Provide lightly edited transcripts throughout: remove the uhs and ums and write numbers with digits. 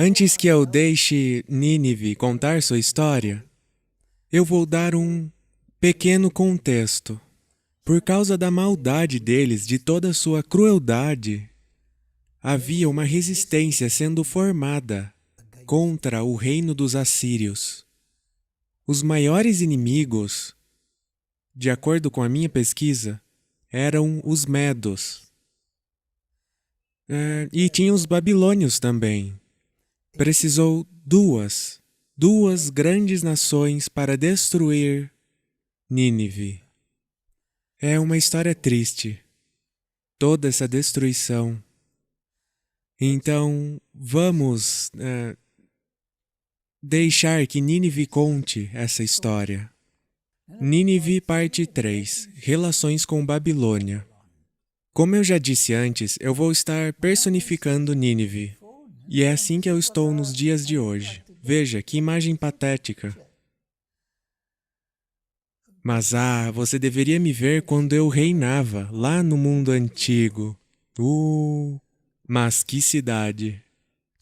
Antes que eu deixe Nínive contar sua história, eu vou dar um pequeno contexto. Por causa da maldade deles, de toda a sua crueldade, havia uma resistência sendo formada contra o reino dos assírios. Os maiores inimigos, de acordo com a minha pesquisa, eram os medos. E tinha os babilônios também. Precisou duas grandes nações para destruir Nínive. É uma história triste, toda essa destruição. Então, vamos deixar que Nínive conte essa história. Nínive, parte 3. Relações com Babilônia. Como eu já disse antes, eu vou estar personificando Nínive. E é assim que eu estou nos dias de hoje. Veja, que imagem patética. Mas você deveria me ver quando eu reinava, lá no mundo antigo. Mas que cidade!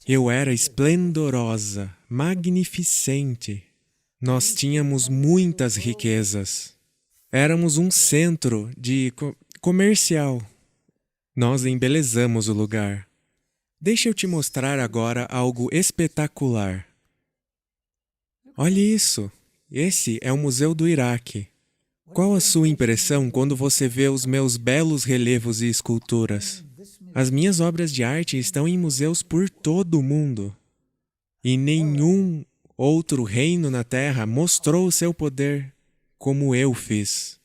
Eu era esplendorosa, magnificente. Nós tínhamos muitas riquezas. Éramos um centro de comercial. Nós embelezamos o lugar. Deixa eu te mostrar agora algo espetacular. Olhe isso! Esse é o Museu do Iraque. Qual a sua impressão quando você vê os meus belos relevos e esculturas? As minhas obras de arte estão em museus por todo o mundo. E nenhum outro reino na Terra mostrou o seu poder como eu fiz.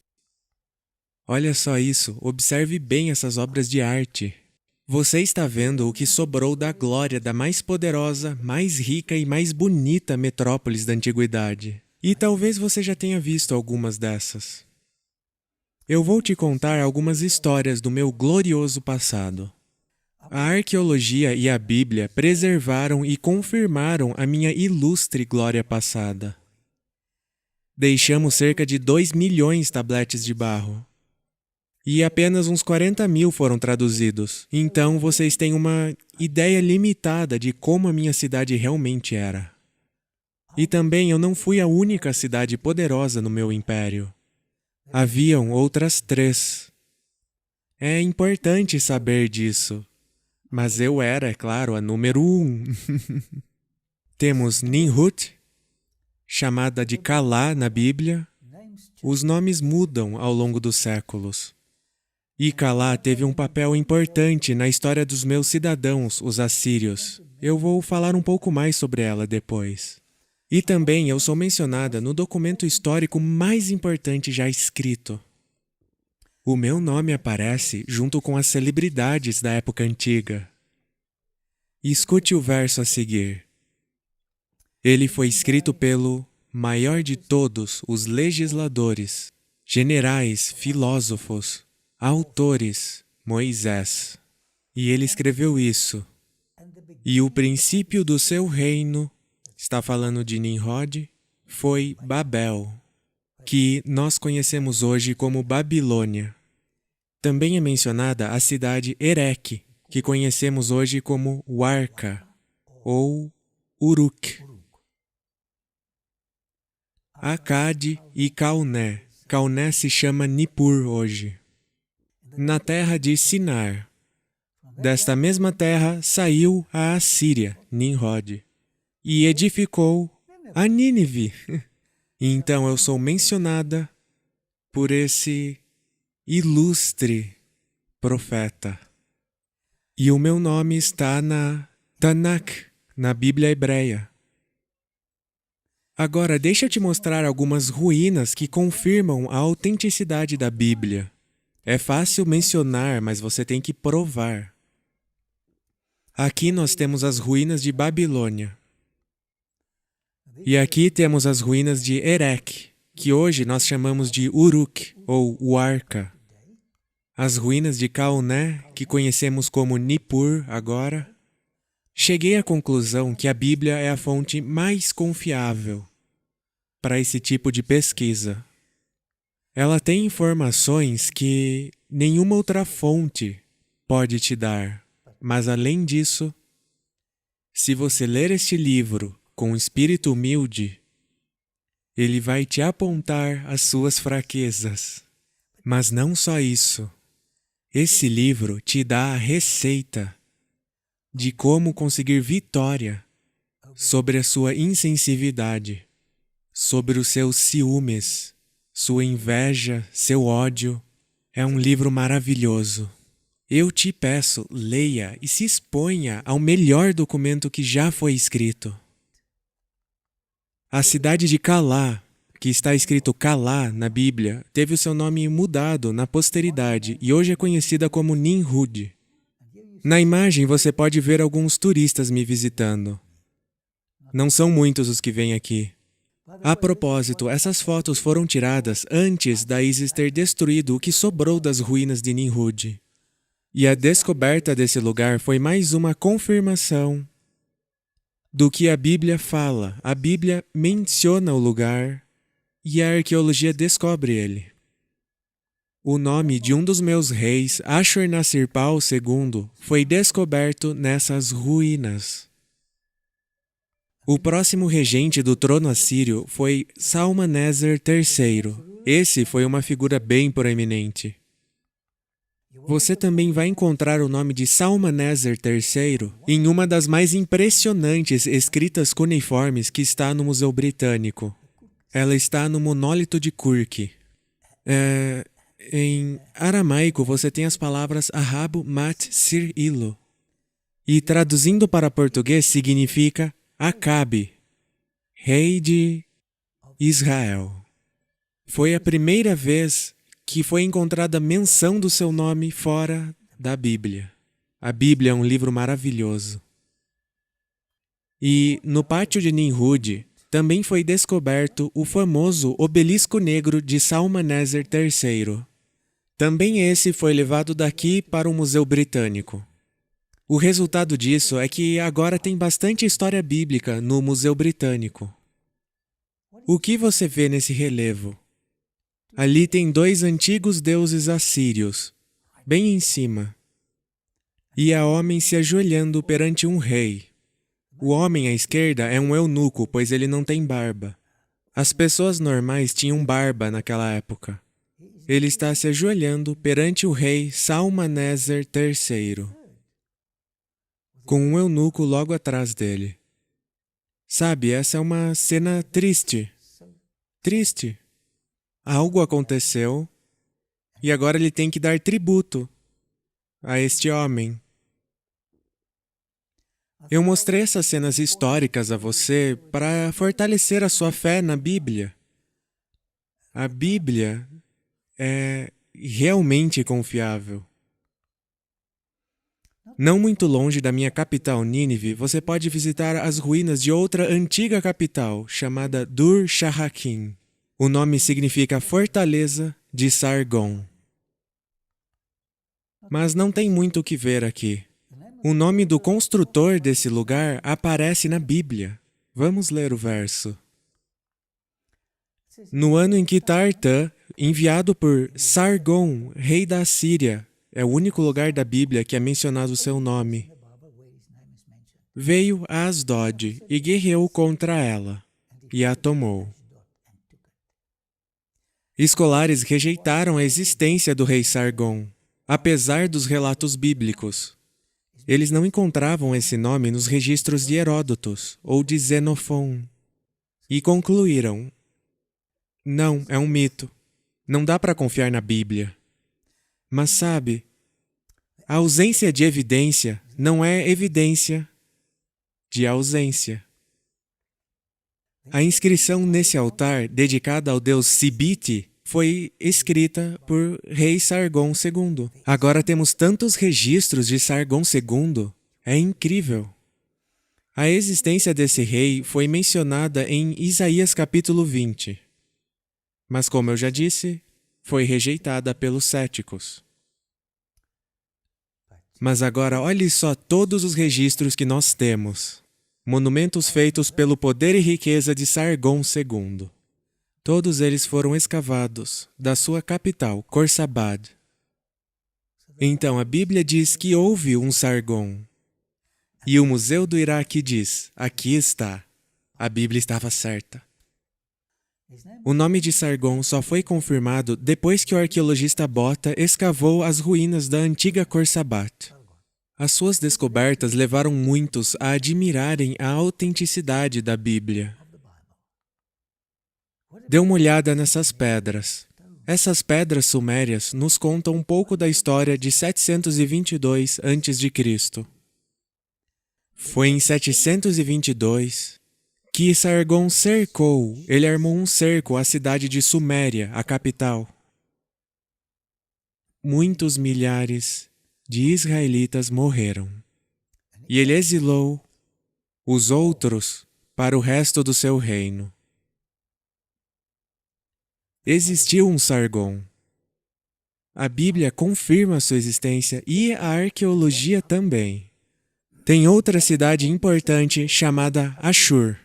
Olha só isso, observe bem essas obras de arte. Você está vendo o que sobrou da glória da mais poderosa, mais rica e mais bonita metrópolis da antiguidade. E talvez você já tenha visto algumas dessas. Eu vou te contar algumas histórias do meu glorioso passado. A arqueologia e a Bíblia preservaram e confirmaram a minha ilustre glória passada. Deixamos cerca de 2 milhões de tabletes de barro. E apenas uns 40 mil foram traduzidos. Então vocês têm uma ideia limitada de como a minha cidade realmente era. E também eu não fui a única cidade poderosa no meu império. Haviam outras 3. É importante saber disso. Mas eu era, é claro, a número 1. Temos Nimrut, chamada de Calá na Bíblia. Os nomes mudam ao longo dos séculos. E Calá teve um papel importante na história dos meus cidadãos, os assírios. Eu vou falar um pouco mais sobre ela depois. E também eu sou mencionada no documento histórico mais importante já escrito. O meu nome aparece junto com as celebridades da época antiga. Escute o verso a seguir. Ele foi escrito pelo maior de todos os legisladores, generais, filósofos, autores, Moisés. E ele escreveu isso. E o princípio do seu reino, está falando de Nimrod, foi Babel, que nós conhecemos hoje como Babilônia. Também é mencionada a cidade Ereque, que conhecemos hoje como Uarca, ou Uruk. Acade e Calné. Calné se chama Nippur hoje. Na terra de Sinar. Desta mesma terra saiu a Assíria, Nimrod, e edificou a Nínive. Então eu sou mencionada por esse ilustre profeta. E o meu nome está na Tanakh, na Bíblia hebreia. Agora, deixa eu te mostrar algumas ruínas que confirmam a autenticidade da Bíblia. É fácil mencionar, mas você tem que provar. Aqui nós temos as ruínas de Babilônia. E aqui temos as ruínas de Erech, que hoje nós chamamos de Uruk ou Uarca. As ruínas de Calné, que conhecemos como Nippur agora. Cheguei à conclusão que a Bíblia é a fonte mais confiável para esse tipo de pesquisa. Ela tem informações que nenhuma outra fonte pode te dar, mas além disso, Se você ler este livro com um espírito humilde, ele vai te apontar as suas fraquezas. Mas não só isso. Esse livro te dá a receita de como conseguir vitória sobre a sua insensibilidade, sobre os seus ciúmes, sua inveja, seu ódio. É um livro maravilhoso. Eu te peço, leia e se exponha ao melhor documento que já foi escrito. A cidade de Calá, que está escrito Calá na Bíblia, teve o seu nome mudado na posteridade e hoje é conhecida como Nimrud. Na imagem você pode ver alguns turistas me visitando. Não são muitos os que vêm aqui. A propósito, essas fotos foram tiradas antes da ISIS ter destruído o que sobrou das ruínas de Nimrud. E a descoberta desse lugar foi mais uma confirmação do que a Bíblia fala. A Bíblia menciona o lugar e a arqueologia descobre ele. O nome de um dos meus reis, Ashurnasirpal II, foi descoberto nessas ruínas. O próximo regente do trono assírio foi Salmaneser III. Esse foi uma figura bem proeminente. Você também vai encontrar o nome de Salmaneser III em uma das mais impressionantes escritas cuneiformes que está no Museu Britânico. Ela está no monólito de Kurk. Em aramaico você tem as palavras Ahabo Mat Sir Ilo. E traduzindo para português significa Acabe, rei de Israel. Foi a primeira vez que foi encontrada menção do seu nome fora da Bíblia. A Bíblia é um livro maravilhoso. E no pátio de Nimrud também foi descoberto o famoso obelisco negro de Salmaneser III. Também esse foi levado daqui para o Museu Britânico. O resultado disso é que agora tem bastante história bíblica no Museu Britânico. O que você vê nesse relevo? Ali tem dois antigos deuses assírios, bem em cima. E há homens se ajoelhando perante um rei. O homem à esquerda é um eunuco, pois ele não tem barba. As pessoas normais tinham barba naquela época. Ele está se ajoelhando perante o rei Salmaneser III, com um eunuco logo atrás dele. Sabe, essa é uma cena triste. Triste. Algo aconteceu e agora ele tem que dar tributo a este homem. Eu mostrei essas cenas históricas a você para fortalecer a sua fé na Bíblia. A Bíblia é realmente confiável. Não muito longe da minha capital, Nínive, você pode visitar as ruínas de outra antiga capital, chamada Dur-Sharrakin. O nome significa Fortaleza de Sargon. Mas não tem muito o que ver aqui. O nome do construtor desse lugar aparece na Bíblia. Vamos ler o verso. No ano em que Tartã, enviado por Sargon, rei da Assíria, é o único lugar da Bíblia que é mencionado o seu nome, veio a Asdod e guerreou contra ela, e a tomou. Escolares rejeitaram a existência do rei Sargon, apesar dos relatos bíblicos. Eles não encontravam esse nome nos registros de Heródotos ou de Xenofon, e concluíram: não, é um mito. Não dá para confiar na Bíblia. Mas sabe, a ausência de evidência não é evidência de ausência. A inscrição nesse altar, dedicada ao deus Sibite, foi escrita por rei Sargon II. Agora temos tantos registros de Sargon II. É incrível. A existência desse rei foi mencionada em Isaías capítulo 20. Mas como eu já disse, foi rejeitada pelos céticos. Mas agora olhe só todos os registros que nós temos. Monumentos feitos pelo poder e riqueza de Sargon II. Todos eles foram escavados da sua capital, Khorsabad. Então a Bíblia diz que houve um Sargon. E o Museu do Iraque diz, aqui está. A Bíblia estava certa. O nome de Sargon só foi confirmado depois que o arqueologista Bota escavou as ruínas da antiga Khorsabat. As suas descobertas levaram muitos a admirarem a autenticidade da Bíblia. Dê uma olhada nessas pedras. Essas pedras sumérias nos contam um pouco da história de 722 a.C. Foi em 722 que Sargon cercou, ele armou um cerco à cidade de Suméria, a capital. Muitos milhares de israelitas morreram. E ele exilou os outros para o resto do seu reino. Existiu um Sargon. A Bíblia confirma sua existência e a arqueologia também. Tem outra cidade importante chamada Ashur.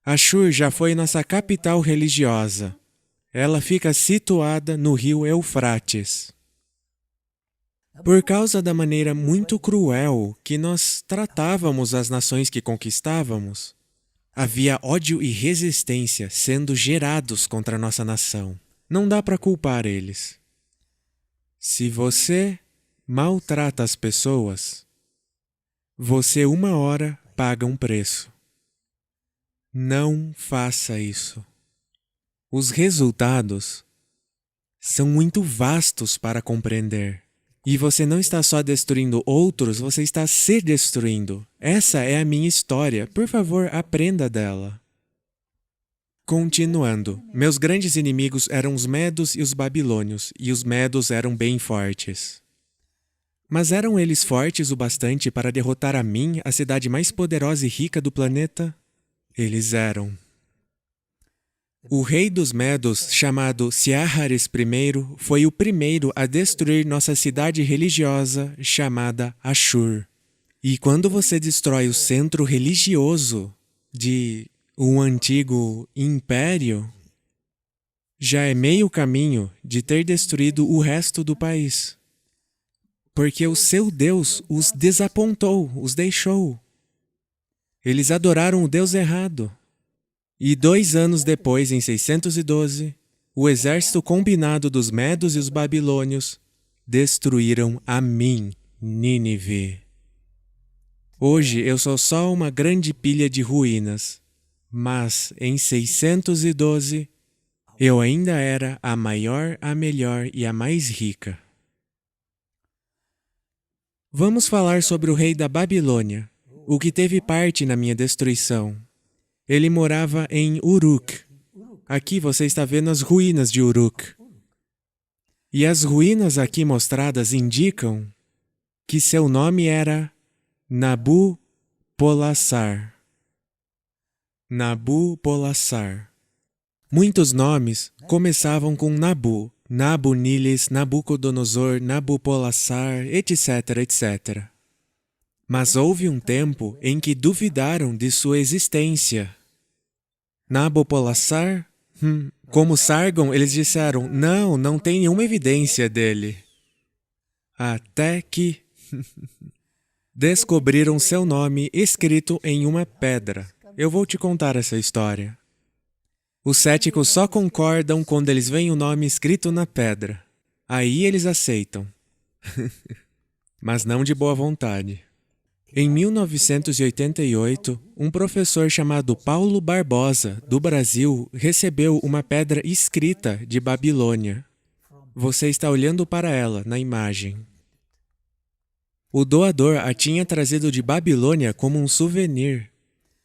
Ashur já foi nossa capital religiosa. Ela fica situada no rio Eufrates. Por causa da maneira muito cruel que nós tratávamos as nações que conquistávamos, havia ódio e resistência sendo gerados contra a nossa nação. Não dá para culpar eles. Se você maltrata as pessoas, você uma hora paga um preço. Não faça isso. Os resultados são muito vastos para compreender. E você não está só destruindo outros, você está se destruindo. Essa é a minha história. Por favor, aprenda dela. Continuando, meus grandes inimigos eram os medos e os babilônios, e os medos eram bem fortes. Mas eram eles fortes o bastante para derrotar a mim, a cidade mais poderosa e rica do planeta? Eles eram. O rei dos Medos, chamado Ciarhares I, foi o primeiro a destruir nossa cidade religiosa, chamada Ashur. E quando você destrói o centro religioso de um antigo império, já é meio caminho de ter destruído o resto do país. Porque o seu Deus os desapontou, os deixou. Eles adoraram o Deus errado. E 2 anos depois, em 612, o exército combinado dos Medos e os Babilônios destruíram a mim, Nínive. Hoje eu sou só uma grande pilha de ruínas, mas em 612 eu ainda era a maior, a melhor e a mais rica. Vamos falar sobre o rei da Babilônia, o que teve parte na minha destruição. Ele morava em Uruk. Aqui você está vendo as ruínas de Uruk. E as ruínas aqui mostradas indicam que seu nome era Nabupolassar. Nabupolassar. Muitos nomes começavam com Nabu, Naboniles, Nabucodonosor, Nabupolassar, etc, etc. Mas houve um tempo em que duvidaram de sua existência. Nabopolassar? Como Sargon, eles disseram, não tem nenhuma evidência dele. Até que descobriram seu nome escrito em uma pedra. Eu vou te contar essa história. Os céticos só concordam quando eles veem o nome escrito na pedra. Aí eles aceitam. Mas não de boa vontade. Em 1988, um professor chamado Paulo Barbosa, do Brasil, recebeu uma pedra escrita de Babilônia. Você está olhando para ela na imagem. O doador a tinha trazido de Babilônia como um souvenir.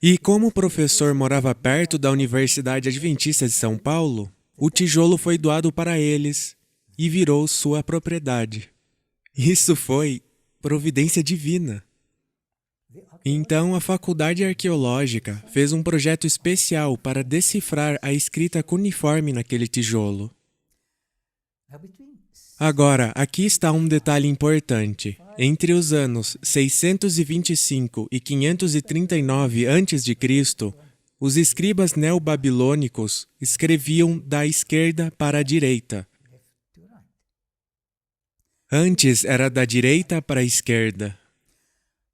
E como o professor morava perto da Universidade Adventista de São Paulo, o tijolo foi doado para eles e virou sua propriedade. Isso foi providência divina. Então, a Faculdade Arqueológica fez um projeto especial para decifrar a escrita cuneiforme naquele tijolo. Agora, aqui está um detalhe importante. Entre os anos 625 e 539 a.C., os escribas neobabilônicos escreviam da esquerda para a direita. Antes era da direita para a esquerda.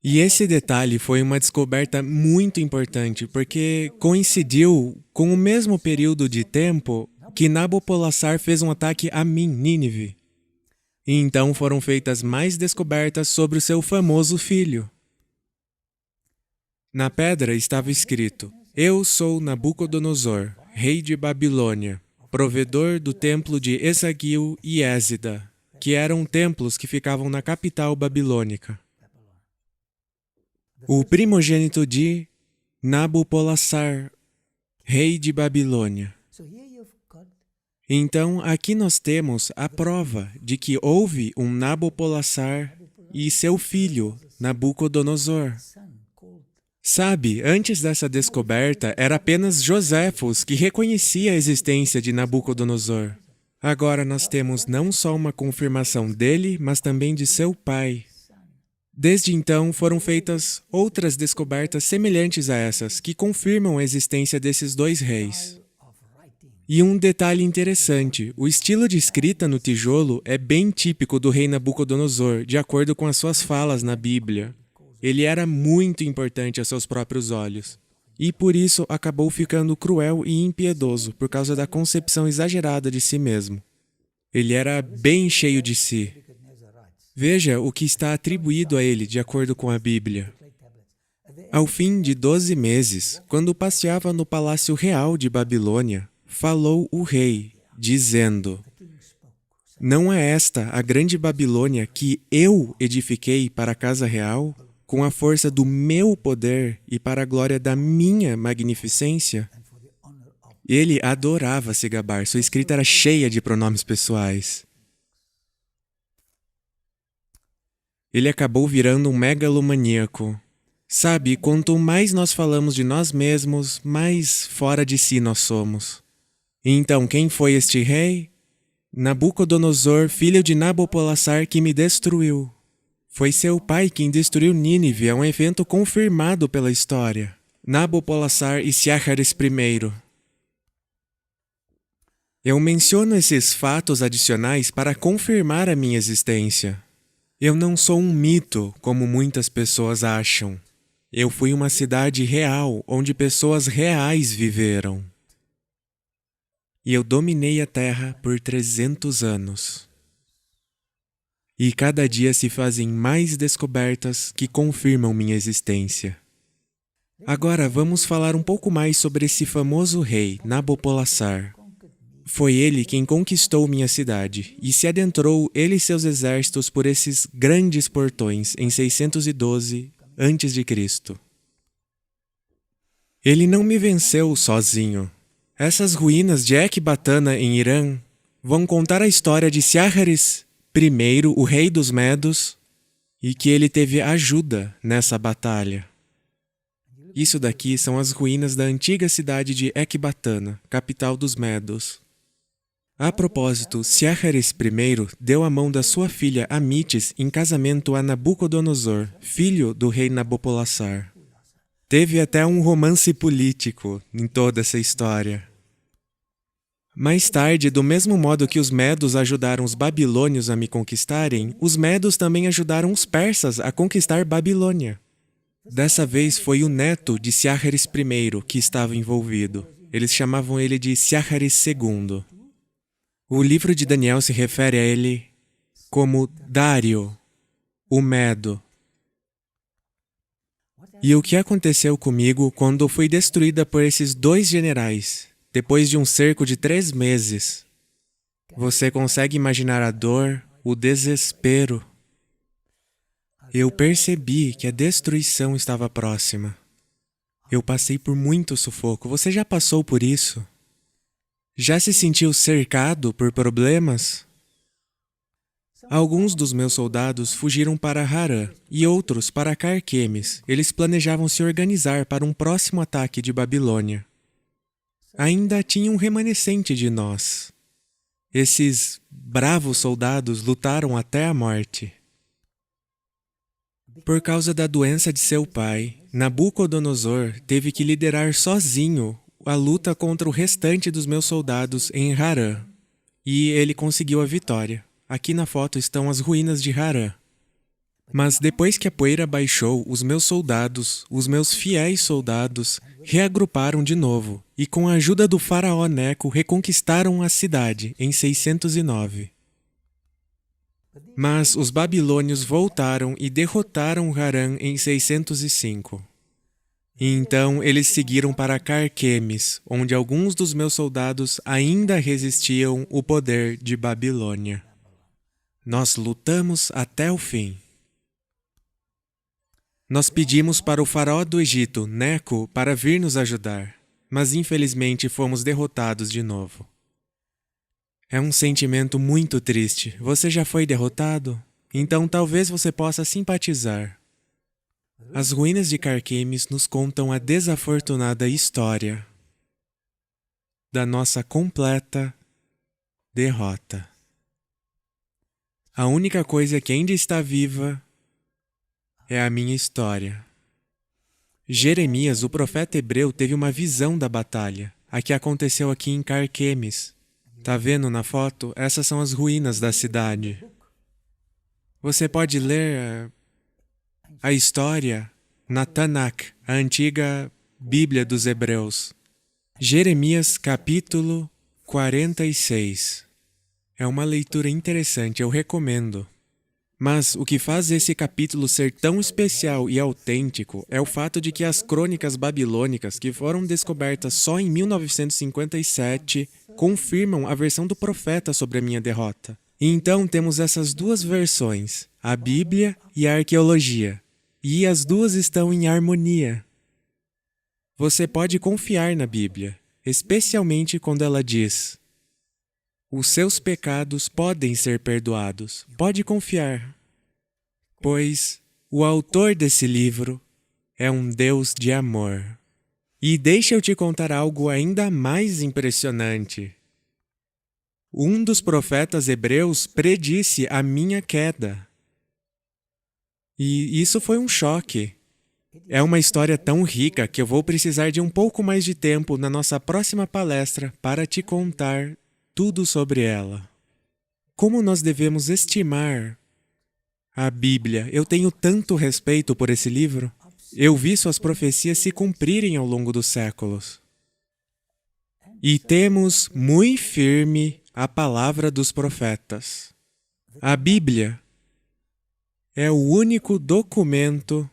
E esse detalhe foi uma descoberta muito importante, porque coincidiu com o mesmo período de tempo que Nabopolassar fez um ataque a mim, Nínive. E então foram feitas mais descobertas sobre o seu famoso filho. Na pedra estava escrito: Eu sou Nabucodonosor, rei de Babilônia, provedor do templo de Esagil e Ésida, que eram templos que ficavam na capital babilônica. O primogênito de Nabopolassar, rei de Babilônia. Então, aqui nós temos a prova de que houve um Nabopolassar e seu filho, Nabucodonosor. Sabe, antes dessa descoberta, era apenas Joséfos que reconhecia a existência de Nabucodonosor. Agora nós temos não só uma confirmação dele, mas também de seu pai. Desde então, foram feitas outras descobertas semelhantes a essas, que confirmam a existência desses dois reis. E um detalhe interessante, o estilo de escrita no tijolo é bem típico do rei Nabucodonosor, de acordo com as suas falas na Bíblia. Ele era muito importante a seus próprios olhos. E por isso acabou ficando cruel e impiedoso, por causa da concepção exagerada de si mesmo. Ele era bem cheio de si. Veja o que está atribuído a ele, de acordo com a Bíblia. Ao fim de 12 meses, quando passeava no palácio real de Babilônia, falou o rei, dizendo: Não é esta a grande Babilônia que eu edifiquei para a casa real, com a força do meu poder e para a glória da minha magnificência? Ele adorava se gabar, sua escrita era cheia de pronomes pessoais. Ele acabou virando um megalomaníaco. Sabe, quanto mais nós falamos de nós mesmos, mais fora de si nós somos. Então, quem foi este rei? Nabucodonosor, filho de Nabopolassar, que me destruiu. Foi seu pai quem destruiu Nínive, é um evento confirmado pela história. Nabopolassar e Siachares I. Eu menciono esses fatos adicionais para confirmar a minha existência. Eu não sou um mito, como muitas pessoas acham. Eu fui uma cidade real, onde pessoas reais viveram. E eu dominei a Terra por 300 anos. E cada dia se fazem mais descobertas que confirmam minha existência. Agora vamos falar um pouco mais sobre esse famoso rei, Nabopolassar. Foi ele quem conquistou minha cidade, e se adentrou ele e seus exércitos por esses grandes portões em 612 a.C. Ele não me venceu sozinho. Essas ruínas de Ecbatana, em Irã, vão contar a história de Siachares I, o rei dos Medos, e que ele teve ajuda nessa batalha. Isso daqui são as ruínas da antiga cidade de Ecbatana, capital dos Medos. A propósito, Siachares I deu a mão da sua filha Amitis em casamento a Nabucodonosor, filho do rei Nabopolassar. Teve até um romance político em toda essa história. Mais tarde, do mesmo modo que os medos ajudaram os babilônios a me conquistarem, os medos também ajudaram os persas a conquistar Babilônia. Dessa vez foi o neto de Siachares I que estava envolvido. Eles chamavam ele de Siachares II. O livro de Daniel se refere a ele como Dário, o Medo. E o que aconteceu comigo quando fui destruída por esses dois generais, depois de um cerco de 3 meses? Você consegue imaginar a dor, o desespero? Eu percebi que a destruição estava próxima. Eu passei por muito sufoco. Você já passou por isso? Já se sentiu cercado por problemas? Alguns dos meus soldados fugiram para Harã e outros para Carquemes. Eles planejavam se organizar para um próximo ataque de Babilônia. Ainda tinha um remanescente de nós. Esses bravos soldados lutaram até a morte. Por causa da doença de seu pai, Nabucodonosor teve que liderar sozinho a luta contra o restante dos meus soldados em Harã. E ele conseguiu a vitória. Aqui na foto estão as ruínas de Harã. Mas depois que a poeira baixou, os meus soldados, os meus fiéis soldados, reagruparam de novo e com a ajuda do faraó Neco reconquistaram a cidade em 609. Mas os babilônios voltaram e derrotaram Harã em 605. E então eles seguiram para Carquemes, onde alguns dos meus soldados ainda resistiam o poder de Babilônia. Nós lutamos até o fim. Nós pedimos para o faraó do Egito, Neco, para vir nos ajudar, mas infelizmente fomos derrotados de novo. É um sentimento muito triste. Você já foi derrotado? Então talvez você possa simpatizar. As ruínas de Carquemes nos contam a desafortunada história da nossa completa derrota. A única coisa que ainda está viva é a minha história. Jeremias, o profeta hebreu, teve uma visão da batalha, a que aconteceu aqui em Carquemes. Tá vendo na foto? Essas são as ruínas da cidade. Você pode ler a história na Tanakh, a antiga Bíblia dos Hebreus. Jeremias capítulo 46. É uma leitura interessante, eu recomendo. Mas o que faz esse capítulo ser tão especial e autêntico é o fato de que as crônicas babilônicas, que foram descobertas só em 1957, confirmam a versão do profeta sobre a minha derrota. E então temos essas duas versões, a Bíblia e a arqueologia. E as duas estão em harmonia. Você pode confiar na Bíblia, especialmente quando ela diz: os seus pecados podem ser perdoados. Pode confiar, pois o autor desse livro é um Deus de amor. E deixa eu te contar algo ainda mais impressionante. Um dos profetas hebreus predisse a minha queda. E isso foi um choque. É uma história tão rica que eu vou precisar de um pouco mais de tempo na nossa próxima palestra para te contar tudo sobre ela. Como nós devemos estimar a Bíblia? Eu tenho tanto respeito por esse livro. Eu vi suas profecias se cumprirem ao longo dos séculos. E temos muito firme a palavra dos profetas. A Bíblia é o único documento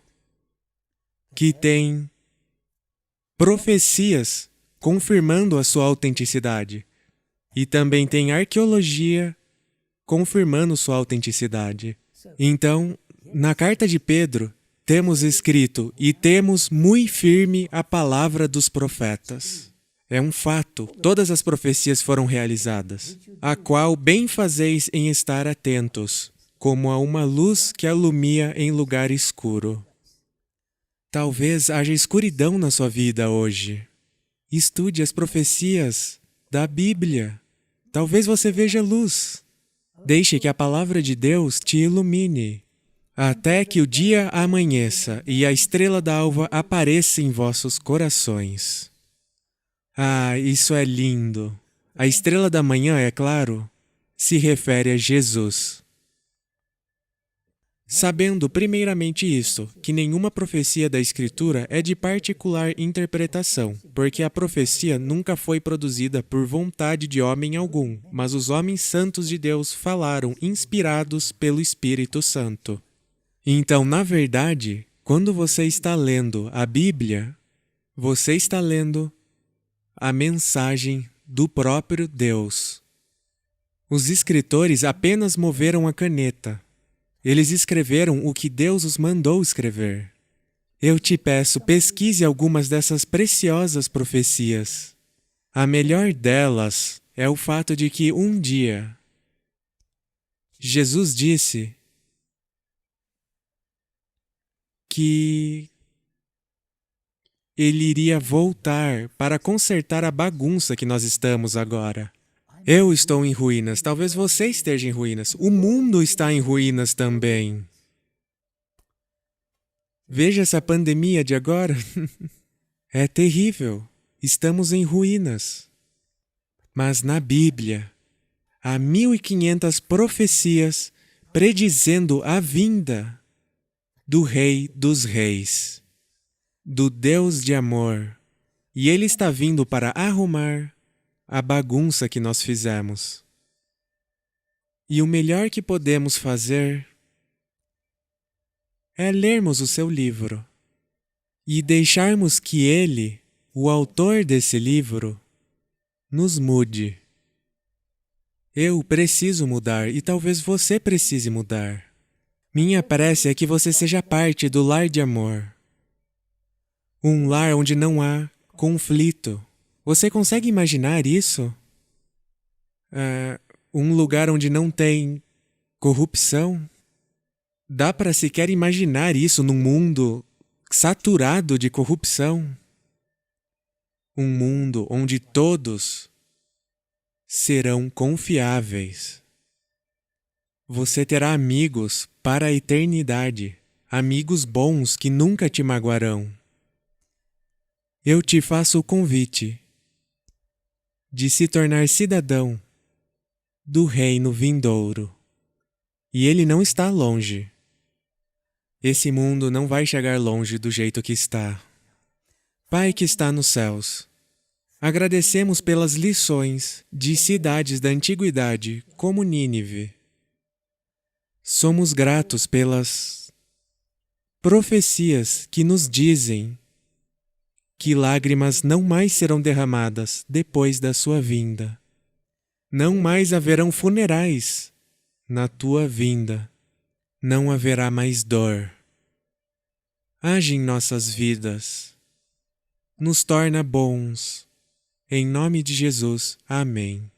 que tem profecias confirmando a sua autenticidade. E também tem arqueologia confirmando sua autenticidade. Então, na carta de Pedro, temos escrito: e temos muito firme a palavra dos profetas. É um fato, todas as profecias foram realizadas, a qual bem fazeis em estar atentos, como a uma luz que alumia em lugar escuro. Talvez haja escuridão na sua vida hoje. Estude as profecias da Bíblia. Talvez você veja luz. Deixe que a palavra de Deus te ilumine, até que o dia amanheça e a estrela d'alva apareça em vossos corações. Ah, isso é lindo. A estrela da manhã, é claro, se refere a Jesus. Sabendo primeiramente isto, que nenhuma profecia da Escritura é de particular interpretação, porque a profecia nunca foi produzida por vontade de homem algum, mas os homens santos de Deus falaram inspirados pelo Espírito Santo. Então, na verdade, quando você está lendo a Bíblia, você está lendo a mensagem do próprio Deus. Os escritores apenas moveram a caneta. Eles escreveram o que Deus os mandou escrever. Eu te peço, pesquise algumas dessas preciosas profecias. A melhor delas é o fato de que um dia Jesus disse que ele iria voltar para consertar a bagunça que nós estamos agora. Eu estou em ruínas, talvez você esteja em ruínas. O mundo está em ruínas também. Veja essa pandemia de agora. É terrível. Estamos em ruínas. Mas na Bíblia, há 1500 profecias predizendo a vinda do Rei dos Reis, do Deus de amor, e Ele está vindo para arrumar a bagunça que nós fizemos. E o melhor que podemos fazer é lermos o seu livro e deixarmos que Ele, o autor desse livro, nos mude. Eu preciso mudar e talvez você precise mudar. Minha prece é que você seja parte do lar de amor. Um lar onde não há conflito. Você consegue imaginar isso? Um lugar onde não tem corrupção? Dá para sequer imaginar isso num mundo saturado de corrupção? Um mundo onde todos serão confiáveis. Você terá amigos para a eternidade, amigos bons que nunca te magoarão. Eu te faço o convite de se tornar cidadão do reino vindouro. E ele não está longe. Esse mundo não vai chegar longe do jeito que está. Pai que está nos céus, agradecemos pelas lições de cidades da antiguidade como Nínive. Somos gratos pelas profecias que nos dizem que lágrimas não mais serão derramadas depois da sua vinda. Não mais haverão funerais na tua vinda. Não haverá mais dor. Age em nossas vidas. Nos torna bons. Em nome de Jesus. Amém.